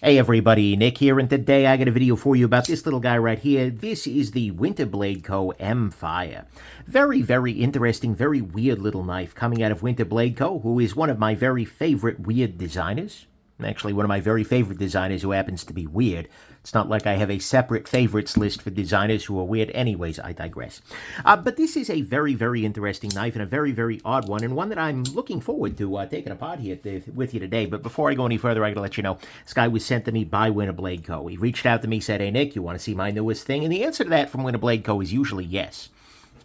Hey everybody, Nick here, and today I got a video for you about this little guy right here. This is the WinterBlade Co. M-Fire. Very, very interesting, very weird little knife coming out of WinterBlade Co., who is one of my very favorite weird designers. Actually, one of my very favorite designers who happens to be weird. It's not like I have a separate favorites list for designers who are weird. Anyways, I digress. But this is a very, very interesting knife and a very, very odd one, and one that I'm looking forward to taking apart here with you today. But before I go any further, I gotta let you know, this guy was sent to me by WinterBlade Co. He reached out to me, said, "Hey, Nick, you want to see my newest thing?" And the answer to that from WinterBlade Co. is usually yes.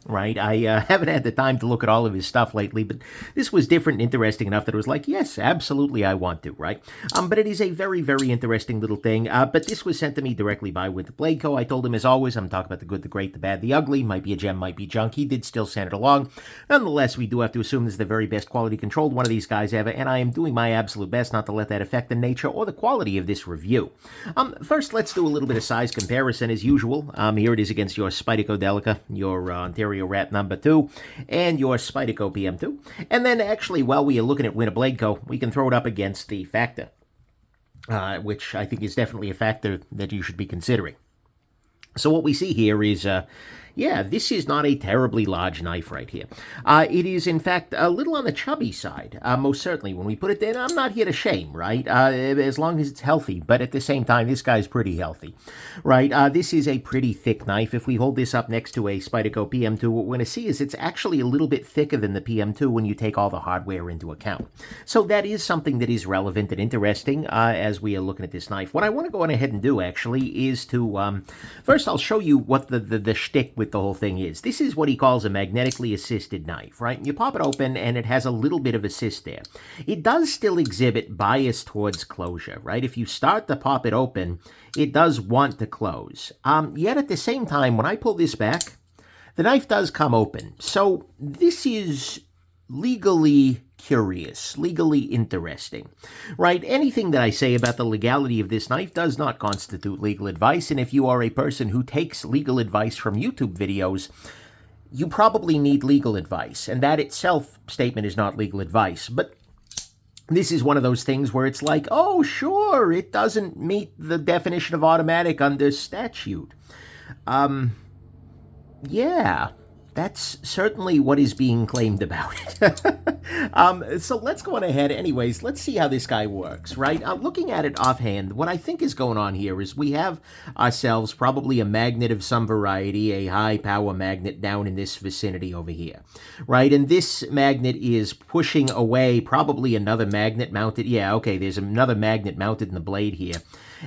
Right? I haven't had the time to look at all of his stuff lately, but this was different and interesting enough that it was like, yes, absolutely, I want to, right? But it is a very, very interesting little thing. But this was sent to me directly by WinterBlade Co. I told him, as always, I'm talking about the good, the great, the bad, the ugly. Might be a gem, might be junk. He did still send it along. Nonetheless, we do have to assume this is the very best quality controlled one of these guys ever, and I am doing my absolute best not to let that affect the nature or the quality of this review. First, let's do a little bit of size comparison as usual. Here it is against your Spyderco Delica, your Ontario Rat number 2, and your Spyderco PM2. And then actually, while we are looking at WinterBlade Co., we can throw it up against the Factor, which I think is definitely a factor that you should be considering. So what we see here is, yeah, this is not a terribly large knife right here. It is, in fact, a little on the chubby side, most certainly. When we put it there, I'm not here to shame, right? As long as it's healthy, but at the same time, this guy's pretty healthy, right? This is a pretty thick knife. If we hold this up next to a Spyderco PM2, what we're going to see is it's actually a little bit thicker than the PM2 when you take all the hardware into account. So that is something that is relevant and interesting as we are looking at this knife. What I want to go on ahead and do, actually, is to, first I'll show you what the shtick with the whole thing is. This is what he calls a magnetically assisted knife, right? You pop it open and it has a little bit of assist there. It does still exhibit bias towards closure, right? If you start to pop it open, it does want to close. Yet at the same time, when I pull this back, the knife does come open. So this is legally curious, legally interesting, right? Anything that I say about the legality of this knife does not constitute legal advice, and if you are a person who takes legal advice from YouTube videos, you probably need legal advice, and that itself statement is not legal advice. But this is one of those things where it's like, oh, sure, it doesn't meet the definition of automatic under statute. Yeah. That's certainly what is being claimed about it. So let's go on ahead. Anyways, let's see how this guy works, right? Looking at it offhand, what I think is going on here is we have ourselves probably a magnet of some variety, a high-power magnet down in this vicinity over here, right? And this magnet is pushing away probably another magnet mounted. Yeah, okay, there's another magnet mounted in the blade here.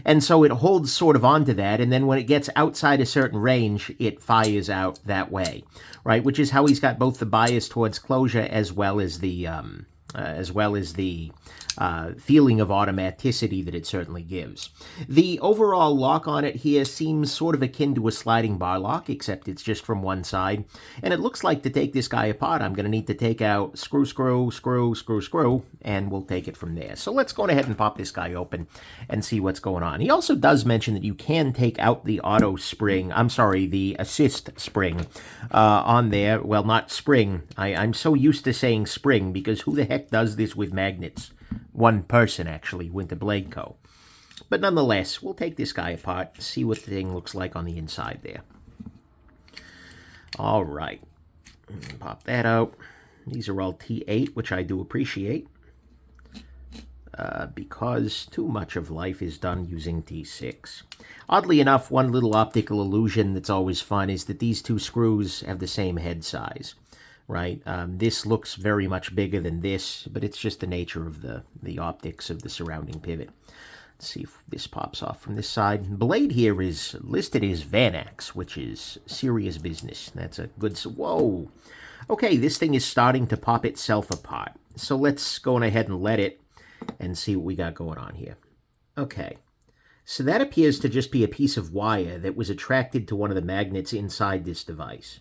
And so it holds sort of onto that, and then when it gets outside a certain range, it fires out that way, right? Which is how he's got both the bias towards closure as well as the feeling of automaticity that it certainly gives. The overall lock on it here seems sort of akin to a sliding bar lock, except it's just from one side. And it looks like to take this guy apart, I'm going to need to take out screw, screw, screw, screw, screw, and we'll take it from there. So let's go ahead and pop this guy open and see what's going on. He also does mention that you can take out the auto spring, the assist spring on there. Well, not spring. I'm so used to saying spring because who the heck does this with magnets? One person, actually, WinterBlade Co. But nonetheless, we'll take this guy apart, see what the thing looks like on the inside there. All right. Pop that out. These are all T8, which I do appreciate, because too much of life is done using T6. Oddly enough, one little optical illusion that's always fun is that these two screws have the same head size. Right? This looks very much bigger than this, but it's just the nature of the optics of the surrounding pivot. Let's see if this pops off from this side. Blade here is listed as Vanax, which is serious business. That's a good... Whoa! Okay, this thing is starting to pop itself apart. So let's go on ahead and let it and see what we got going on here. Okay. So that appears to just be a piece of wire that was attracted to one of the magnets inside this device.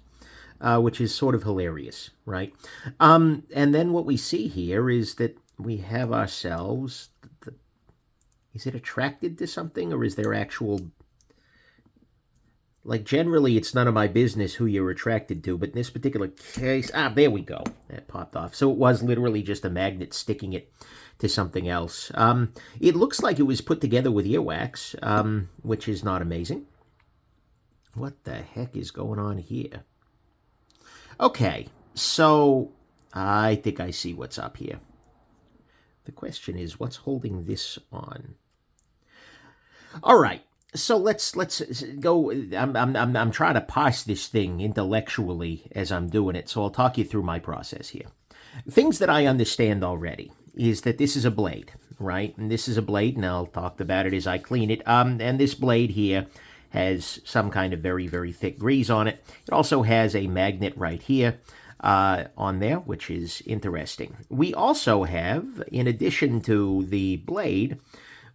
Which is sort of hilarious, right? And then what we see here is that we have ourselves... Is it attracted to something, or is there actual... Like, generally, it's none of my business who you're attracted to, but in this particular case... there we go. That popped off. So it was literally just a magnet sticking it to something else. It looks like it was put together with earwax, which is not amazing. What the heck is going on here? Okay, so I think I see what's up here. The question is, what's holding this on? All right, so let's go. I'm trying to parse this thing intellectually as I'm doing it, so I'll talk you through my process here. Things that I understand already is that this is a blade, right? And this is a blade, and I'll talk about it as I clean it. And this blade here has some kind of very, very thick grease on it. It also has a magnet right here on there, which is interesting. We also have, in addition to the blade,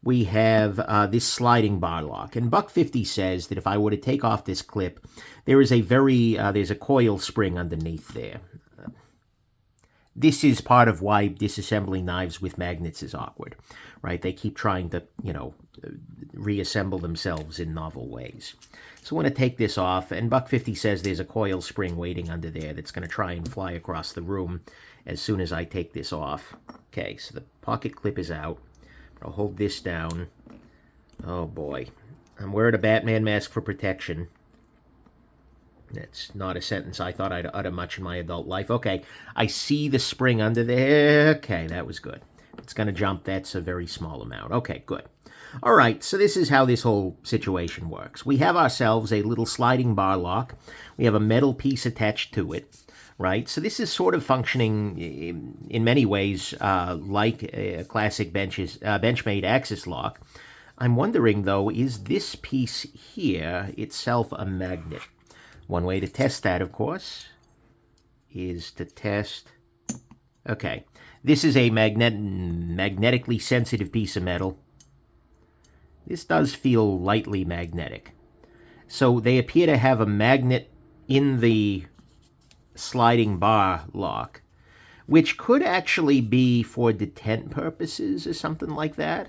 we have this sliding bar lock. And Buck50 says that if I were to take off this clip, there is there's a coil spring underneath there. This is part of why disassembling knives with magnets is awkward, right? They keep trying to, reassemble themselves in novel ways. So I want to take this off, and Buck50 says there's a coil spring waiting under there that's going to try and fly across the room as soon as I take this off. Okay, so the pocket clip is out. I'll hold this down. Oh boy. I'm wearing a Batman mask for protection. That's not a sentence I thought I'd utter much in my adult life. Okay, I see the spring under there. Okay, that was good. It's going to jump. That's a very small amount. Okay, good. All right, so this is how this whole situation works. We have ourselves a little sliding bar lock. We have a metal piece attached to it, right? So this is sort of functioning in many ways like a classic Benchmade axis lock. I'm wondering, though, is this piece here itself a magnet? One way to test that, of course, is to test... Okay, this is a magnetically sensitive piece of metal. This does feel lightly magnetic. So they appear to have a magnet in the sliding bar lock, which could actually be for detent purposes or something like that.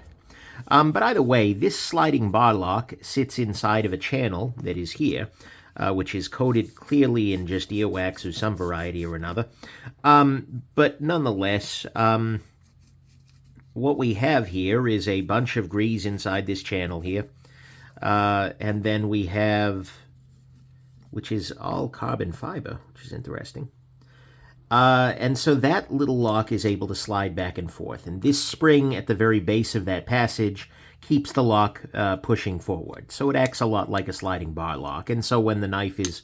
But either way, this sliding bar lock sits inside of a channel that is here, which is coated clearly in just earwax of some variety or another. But nonetheless, what we have here is a bunch of grease inside this channel here. And then we have, which is all carbon fiber, which is interesting. And so that little lock is able to slide back and forth. And this spring at the very base of that passage keeps the lock pushing forward. So it acts a lot like a sliding bar lock. And so when the knife is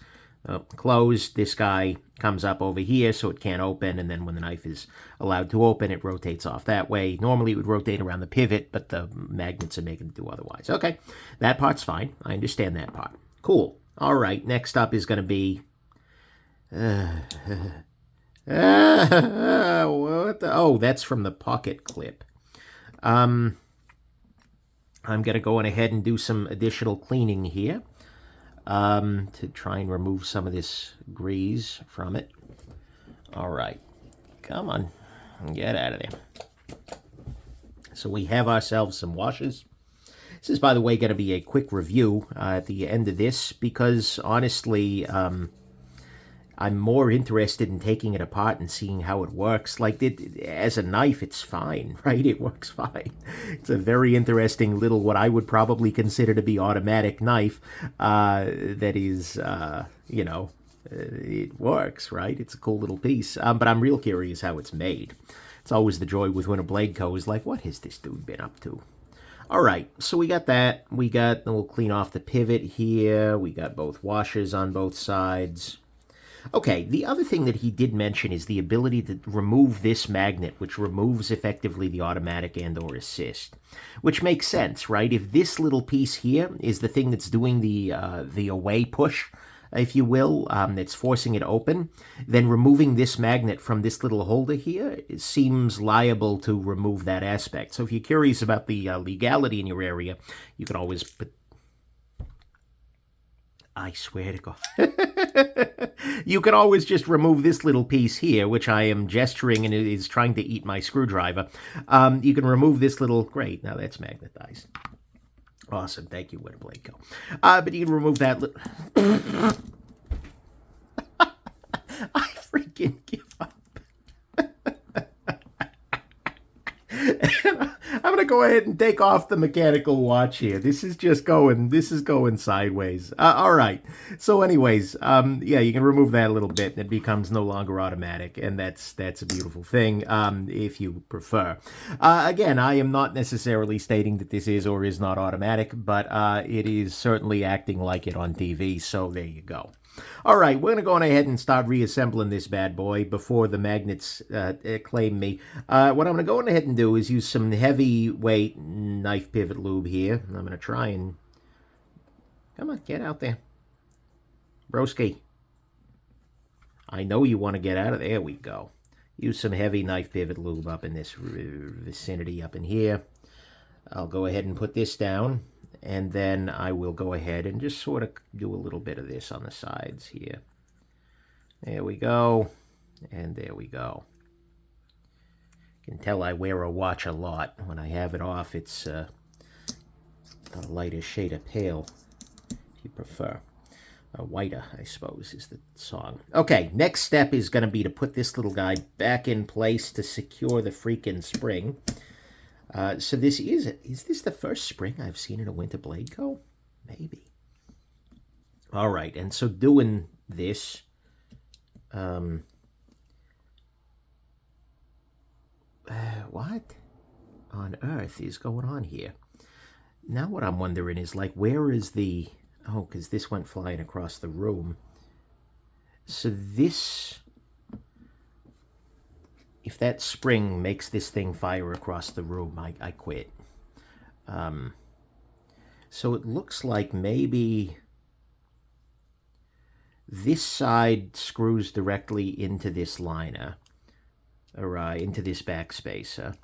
closed, this guy comes up over here so it can't open. And then when the knife is allowed to open, it rotates off that way. Normally it would rotate around the pivot, but the magnets are making it do otherwise. Okay, that part's fine. I understand that part. Cool. All right, next up is going to be... what the... Oh, that's from the pocket clip. I'm going to go on ahead and do some additional cleaning here to try and remove some of this grease from it. All right. Come on. Get out of there. So we have ourselves some washes. This is, by the way, going to be a quick review at the end of this because, honestly, I'm more interested in taking it apart and seeing how it works. Like, as a knife, it's fine, right? It works fine. It's a very interesting little, what I would probably consider to be automatic knife that is, it works, right? It's a cool little piece. But I'm real curious how it's made. It's always the joy with WinterBlade Co. is like, what has this dude been up to? All right, so we got that. We'll clean off the pivot here. We got both washers on both sides. Okay, the other thing that he did mention is the ability to remove this magnet, which removes effectively the automatic and or assist, which makes sense, right? If this little piece here is the thing that's doing the away push, if you will, that's forcing it open, then removing this magnet from this little holder here seems liable to remove that aspect. So if you're curious about the legality in your area, you can always put... I swear to God. You can always just remove this little piece here, which I am gesturing and it is trying to eat my screwdriver. You can remove this little... Great, now that's magnetized. Awesome, thank you, WinterBlade Co. But you can remove that... I freaking give up. go ahead and take off the mechanical watch here. This is going sideways. All right. So anyways, yeah, you can remove that a little bit and it becomes no longer automatic. And that's a beautiful thing, if you prefer. Again, I am not necessarily stating that this is or is not automatic, but it is certainly acting like it on TV. So there you go. All right, we're going to go on ahead and start reassembling this bad boy before the magnets claim me. What I'm going to go on ahead and do is use some heavyweight knife pivot lube here. I'm going to try and... Come on, get out there. Broski. I know you want to get out of there. There we go. Use some heavy knife pivot lube up in this vicinity up in here. I'll go ahead and put this down. And then I will go ahead and just sort of do a little bit of this on the sides here. There we go. And there we go. You can tell I wear a watch a lot. When I have it off, it's a lighter shade of pale, if you prefer. Whiter, I suppose, is the song. Okay, next step is going to be to put this little guy back in place to secure the freaking spring. So this is this the first spring I've seen in a WinterBlade Co? Maybe. All right, and so doing this, what on earth is going on here? Now what I'm wondering is, like, where is the... Oh, because this went flying across the room. So this... If that spring makes this thing fire across the room, I quit. So it looks like maybe this side screws directly into this liner, or into this backspacer.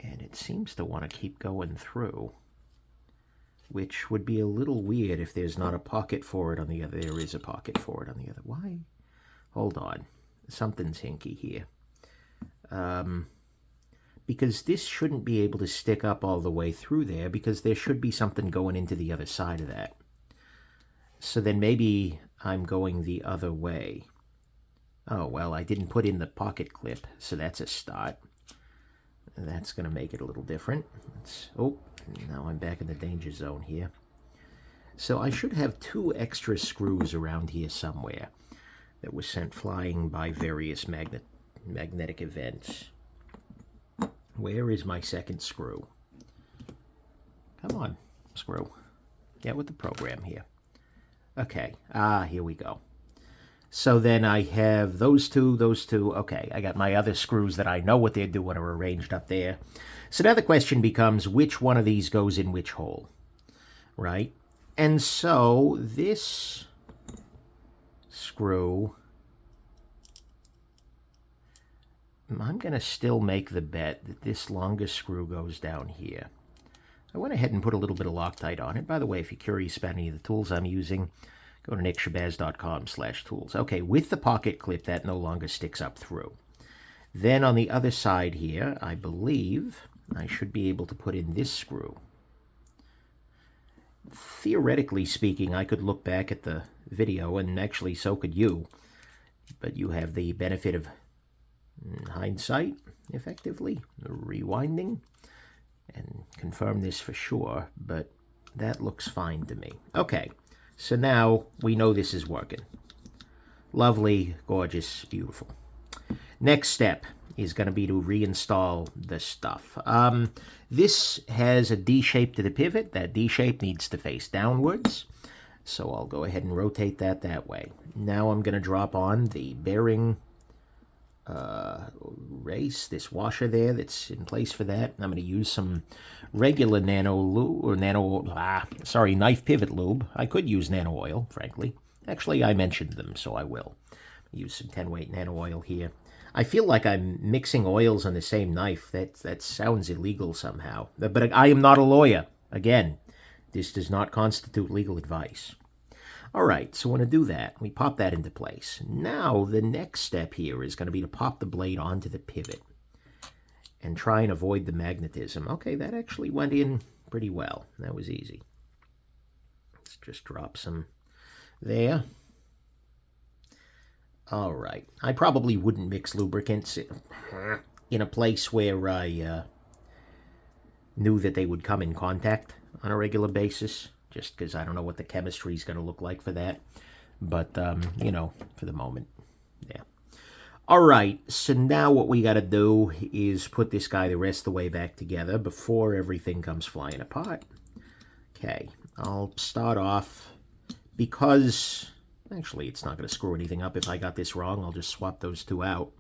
And it seems to want to keep going through, which would be a little weird if there's not a pocket for it on the other. There is a pocket for it on the other. Why? Hold on. Something's hinky here. Because this shouldn't be able to stick up all the way through there, because there should be something going into the other side of that. So then maybe I'm going the other way. Oh, well, I didn't put in the pocket clip, so that's a start. That's going to make it a little different. Oh, now I'm back in the danger zone here. So I should have 2 extra screws around here somewhere that were sent flying by various magnetic events. Where is my second screw? Come on, screw. Get with the program here. Okay, here we go. So then I have those two. Okay, I got my other screws that I know what they're doing are arranged up there. So now the question becomes, which one of these goes in which hole, right? And so this screw, I'm going to still make the bet that this longest screw goes down here. I went ahead and put a little bit of Loctite on it. By the way, if you're curious about any of the tools I'm using, go to nickshabazz.com/tools. Okay, with the pocket clip, that no longer sticks up through. Then on the other side here, I believe I should be able to put in this screw. Theoretically speaking, I could look back at the video, and actually so could you. But you have the benefit of hindsight, effectively, rewinding, and confirm this for sure, but that looks fine to me. Okay. So now we know this is working. Lovely, gorgeous, beautiful. Next step is going to be to reinstall the stuff. This has a D shape to the pivot. That D shape needs to face downwards. So I'll go ahead and rotate that way. Now I'm going to drop on the bearing race, this washer there that's in place for that. I'm going to use some regular nano lube, or knife pivot lube. I could use nano oil, frankly. Actually, I mentioned them, so I will. Use some 10-weight nano oil here. I feel like I'm mixing oils on the same knife. That sounds illegal somehow. But I am not a lawyer. Again, this does not constitute legal advice. All right, so when I do that, we pop that into place. Now, the next step here is going to be to pop the blade onto the pivot and try and avoid the magnetism. Okay, that actually went in pretty well. That was easy. Let's just drop some there. All right. I probably wouldn't mix lubricants in a place where I knew that they would come in contact on a regular basis, just because I don't know what the chemistry is going to look like for that. But, you know, for the moment, yeah. All right, so now what we got to do is put this guy the rest of the way back together before everything comes flying apart. Okay, I'll start off because, actually, it's not going to screw anything up if I got this wrong. I'll just swap those two out.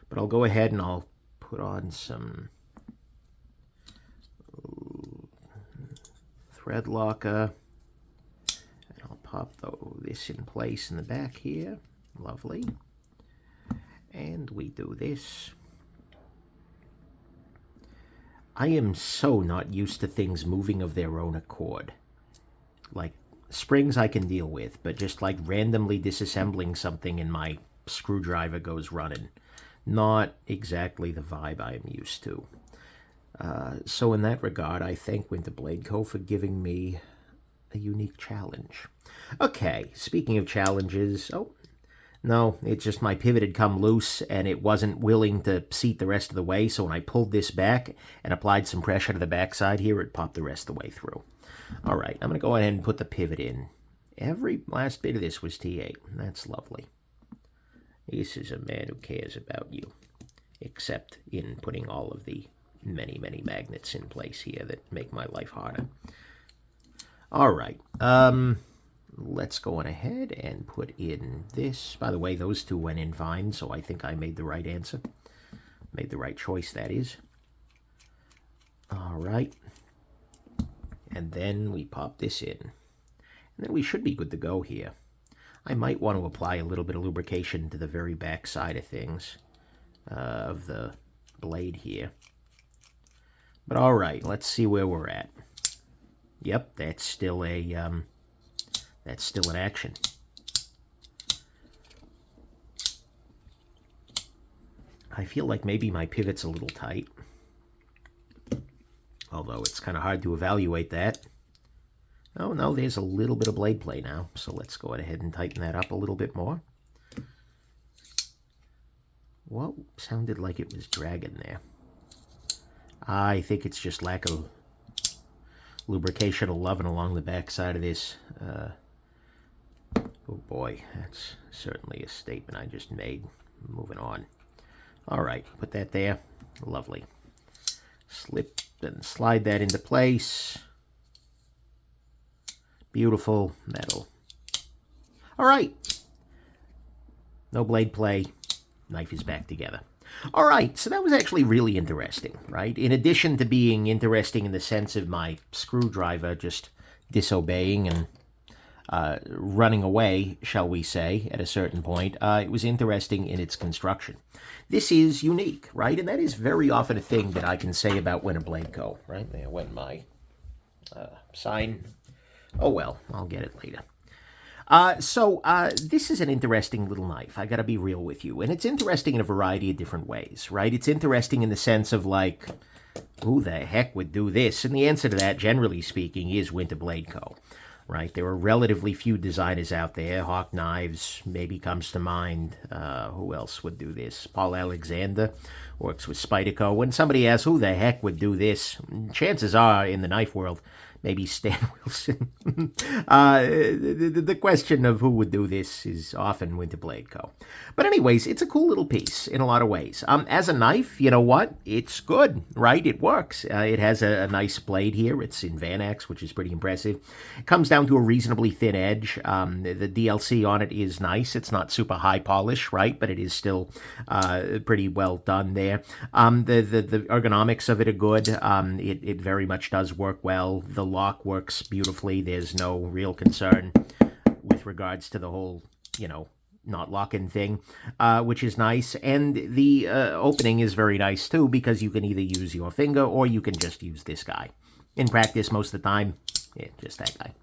But I'll go ahead and I'll put on some thread locker. And I'll pop this in place in the back here. Lovely. And we do this. I am so not used to things moving of their own accord. Like, springs I can deal with, but just like randomly disassembling something and my screwdriver goes running. Not exactly the vibe I am used to. So in that regard, I thank WinterBlade Co. for giving me a unique challenge. Okay, speaking of challenges... Oh, no, it's just my pivot had come loose and it wasn't willing to seat the rest of the way, so when I pulled this back and applied some pressure to the backside here, it popped the rest of the way through. All right, I'm going to go ahead and put the pivot in. Every last bit of this was T8. That's lovely. This is a man who cares about you, except in putting all of the many, many magnets in place here that make my life harder. All right, let's go on ahead and put in this. By the way, those two went in fine, so I think I made the right answer. Made the right choice, that is. All right. And then we pop this in. And then we should be good to go here. I might want to apply a little bit of lubrication to the very back side of things, of the blade here. But all right, let's see where we're at. Yep, that's still a... That's still in action. I feel like maybe my pivot's a little tight. Although it's kind of hard to evaluate that. Oh, no, there's a little bit of blade play now. So let's go ahead and tighten that up a little bit more. Whoa, sounded like it was dragging there. I think it's just lack of lubrication or loving along the back side of this. Oh boy, that's certainly a statement I just made. Moving on. All right, put that there. Lovely. Slip and slide that into place. Beautiful. That'll... All right. No blade play. Knife is back together. All right, so that was actually really interesting, right? In addition to being interesting in the sense of my screwdriver just disobeying and running away, shall we say, at a certain point, it was interesting in its construction. This is unique, right? And that is very often a thing that I can say about WinterBlade Co., right? There went my sign. Oh, well, I'll get it later. This is an interesting little knife. I gotta be real with you. And it's interesting in a variety of different ways, right? It's interesting in the sense of, like, who the heck would do this? And the answer to that, generally speaking, is WinterBlade Co., right? There are relatively few designers out there. Hawk Knives maybe comes to mind. Who else would do this? Paul Alexander works with Spyderco. When somebody asks who the heck would do this, chances are, in the knife world, maybe Stan Wilson. The question of who would do this is often WinterBlade Co. But anyways, it's a cool little piece in a lot of ways. As a knife, you know what? It's good, right? It works. It has a nice blade here. It's in Vanax, which is pretty impressive. It comes down to a reasonably thin edge. The DLC on it is nice. It's not super high polish, right? But it is still pretty well done there. The ergonomics of it are good. It very much does work well. The lock works beautifully. There's no real concern with regards to the whole, you know, not locking thing, which is nice. And the opening is very nice too, because you can either use your finger or you can just use this guy. In practice, most of the time, yeah, just that guy.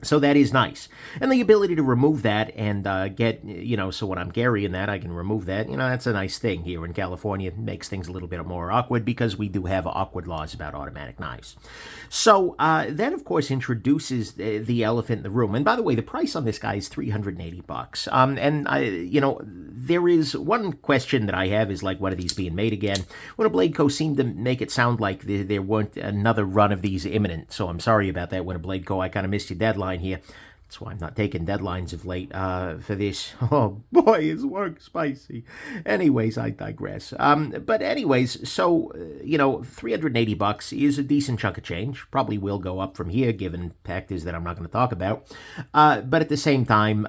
So that is nice. And the ability to remove that and get, so when I'm carrying that, I can remove that. That's a nice thing here in California. It makes things a little bit more awkward because we do have awkward laws about automatic knives. So that, of course, introduces the elephant in the room. And by the way, the price on this guy is $380. There is one question that I have is like, when are these being made again? WinterBlade Co. seemed to make it sound like there weren't another run of these imminent. So I'm sorry about that, WinterBlade Co. I kind of missed your deadline here. That's why I'm not taking deadlines of late for this. Oh boy, is work spicy. Anyways, I digress. But anyways, so $380 is a decent chunk of change. Probably will go up from here, given factors that I'm not going to talk about. But at the same time,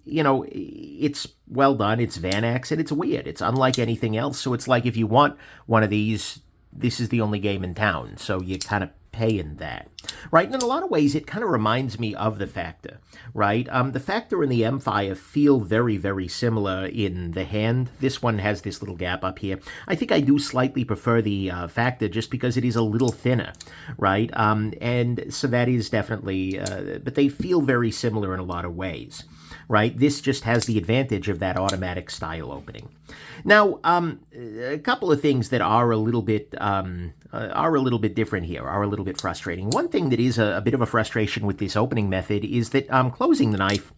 it's well done. It's Vanax, and it's weird. It's unlike anything else. So it's like if you want one of these, this is the only game in town. So you kind of paying that, right? And in a lot of ways, it kind of reminds me of the Factor, right? The Factor and the M-Fire feel very, very similar in the hand. This one has this little gap up here. I think I do slightly prefer the Factor just because it is a little thinner, right? And so that is definitely, but they feel very similar in a lot of ways, right? This just has the advantage of that automatic style opening. Now, a couple of things that are a little bit different here, are a little bit frustrating. One thing that is a bit of a frustration with this opening method is that closing the knife,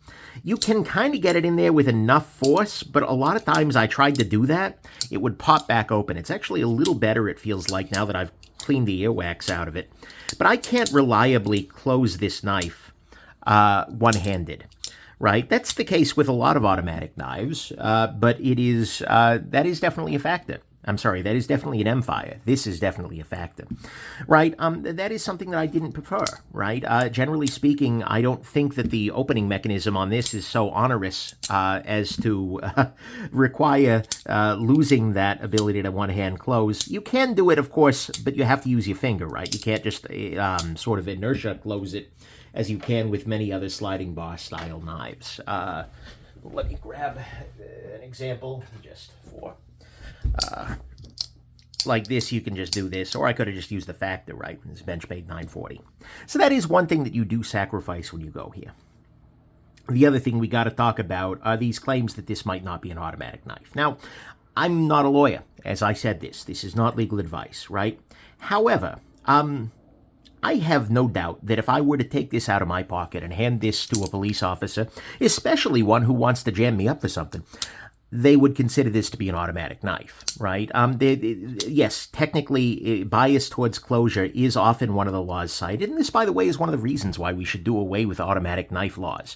you can kind of get it in there with enough force, but a lot of times I tried to do that, it would pop back open. It's actually a little better, it feels like, now that I've cleaned the earwax out of it. But I can't reliably close this knife one-handed. Right, that's the case with a lot of automatic knives, but it is that is definitely a factor. I'm sorry, that is definitely an M-Fire. This is definitely a factor, right? That is something that I didn't prefer, right? Generally speaking, I don't think that the opening mechanism on this is so onerous as to require losing that ability to one-hand close. You can do it, of course, but you have to use your finger, right? You can't just sort of inertia close it as you can with many other sliding bar style knives. Let me grab an example just for, like this, you can just do this, or I could have just used the Factor, right? It's Benchmade 940. So that is one thing that you do sacrifice when you go here. The other thing we got to talk about are these claims that this might not be an automatic knife. Now, I'm not a lawyer, as I said this. This is not legal advice, right? However, I have no doubt that if I were to take this out of my pocket and hand this to a police officer, especially one who wants to jam me up for something, they would consider this to be an automatic knife, right? Yes, technically, bias towards closure is often one of the laws cited, and this, by the way, is one of the reasons why we should do away with automatic knife laws,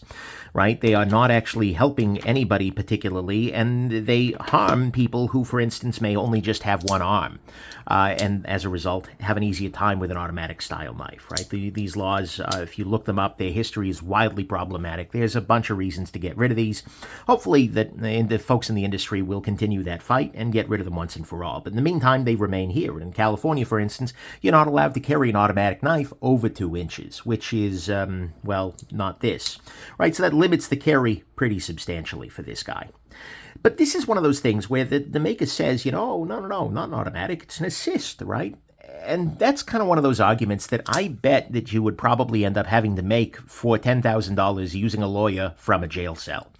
right? They are not actually helping anybody particularly, and they harm people who, for instance, may only just have one arm, and as a result, have an easier time with an automatic style knife, right? These laws, if you look them up, their history is wildly problematic. There's a bunch of reasons to get rid of these. Hopefully, that the folks in the industry will continue that fight and get rid of them once and for all. But in the meantime, they remain here. In California, for instance, you're not allowed to carry an automatic knife over 2 inches, which is, well, not this, right? So that limits the carry pretty substantially for this guy. But this is one of those things where the maker says, no, not an automatic, it's an assist, right? And that's kind of one of those arguments that I bet that you would probably end up having to make for $10,000 using a lawyer from a jail cell,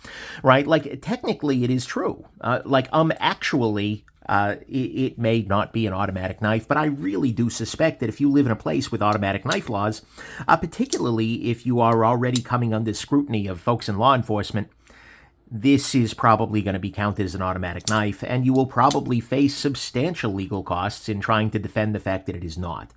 right? Like, technically it is true. Actually, it may not be an automatic knife, but I really do suspect that if you live in a place with automatic knife laws, particularly if you are already coming under scrutiny of folks in law enforcement, this is probably going to be counted as an automatic knife, and you will probably face substantial legal costs in trying to defend the fact that it is not,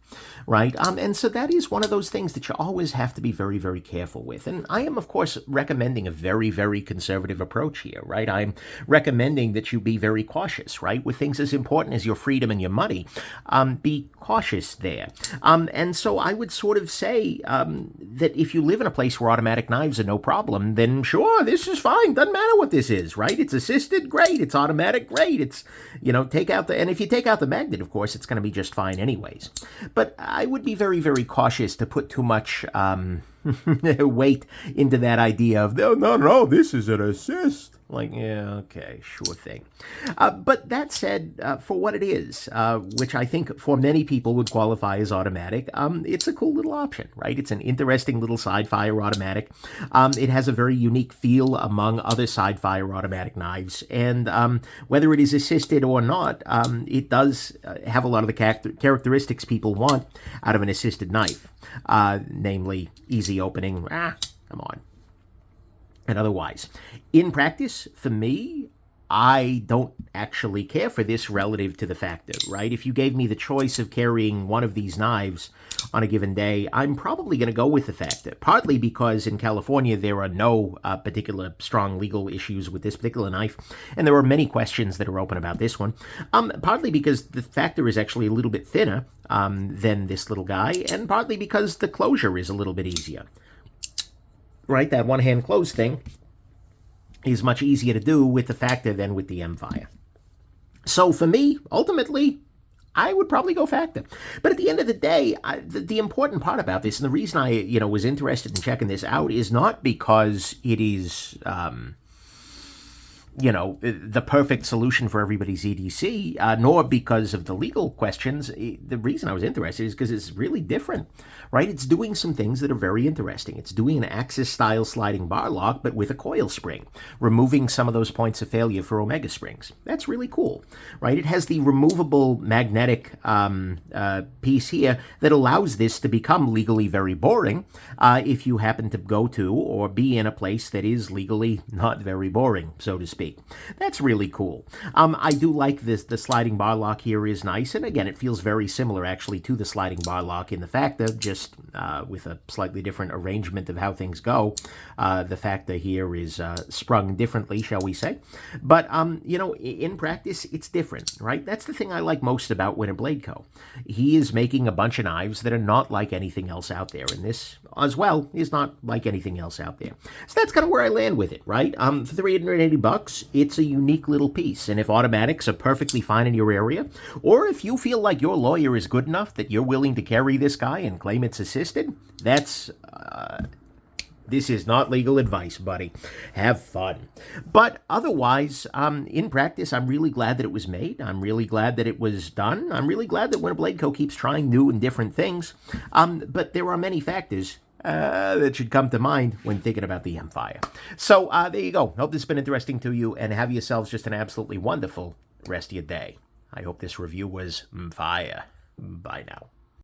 right? And so that is one of those things that you always have to be very, very careful with. And I am, of course, recommending a very, very conservative approach here, right? I'm recommending that you be very cautious, right? With things as important as your freedom and your money, be cautious there. And so I would sort of say that if you live in a place where automatic knives are no problem, then sure, this is fine. Doesn't matter what this is, right? It's assisted, great. It's automatic, great. It's, take out and if you take out the magnet, of course, it's going to be just fine anyways. But I would be very, very cautious to put too much weight into that idea of, no, this is an assist. Like, yeah, okay, sure thing. But that said, for what it is, which I think for many people would qualify as automatic, it's a cool little option, right? It's an interesting little side-fire automatic. It has a very unique feel among other side-fire automatic knives, and whether it is assisted or not, it does have a lot of the characteristics people want out of an assisted knife, namely easy opening. Come on. And otherwise, in practice, for me, I don't actually care for this relative to the factor, right? If you gave me the choice of carrying one of these knives on a given day, I'm probably going to go with the factor, partly because in California there are no particular strong legal issues with this particular knife, and there are many questions that are open about this one, partly because the factor is actually a little bit thinner than this little guy, and partly because the closure is a little bit easier. Right, that one-hand close thing is much easier to do with the factor than with the M-Fire. So for me, ultimately, I would probably go factor. But at the end of the day, the important part about this, and the reason I was interested in checking this out, is not because it is the perfect solution for everybody's EDC, nor because of the legal questions. The reason I was interested is because it's really different, right? It's doing some things that are very interesting. It's doing an Axis-style sliding bar lock, but with a coil spring, removing some of those points of failure for Omega springs. That's really cool, right? It has the removable magnetic piece here that allows this to become legally very boring if you happen to go to or be in a place that is legally not very boring, so to speak. That's really cool. I do like this. The sliding bar lock here is nice, and again, it feels very similar actually to the sliding bar lock in the Factor, just with a slightly different arrangement of how things go. The Factor here is sprung differently, shall we say. But, in practice, it's different, right? That's the thing I like most about WinterBlade Co. He is making a bunch of knives that are not like anything else out there, and this, as well, is not like anything else out there. So that's kind of where I land with it, right? For $380, it's a unique little piece, and if automatics are perfectly fine in your area, or if you feel like your lawyer is good enough that you're willing to carry this guy and claim it's assisted, that's... this is not legal advice, buddy. Have fun. But otherwise, in practice, I'm really glad that it was made. I'm really glad that it was done. I'm really glad that WinterBlade Co. keeps trying new and different things. But there are many factors that should come to mind when thinking about the M-Fire. So there you go. Hope this has been interesting to you, and have yourselves just an absolutely wonderful rest of your day. I hope this review was fire. Bye now.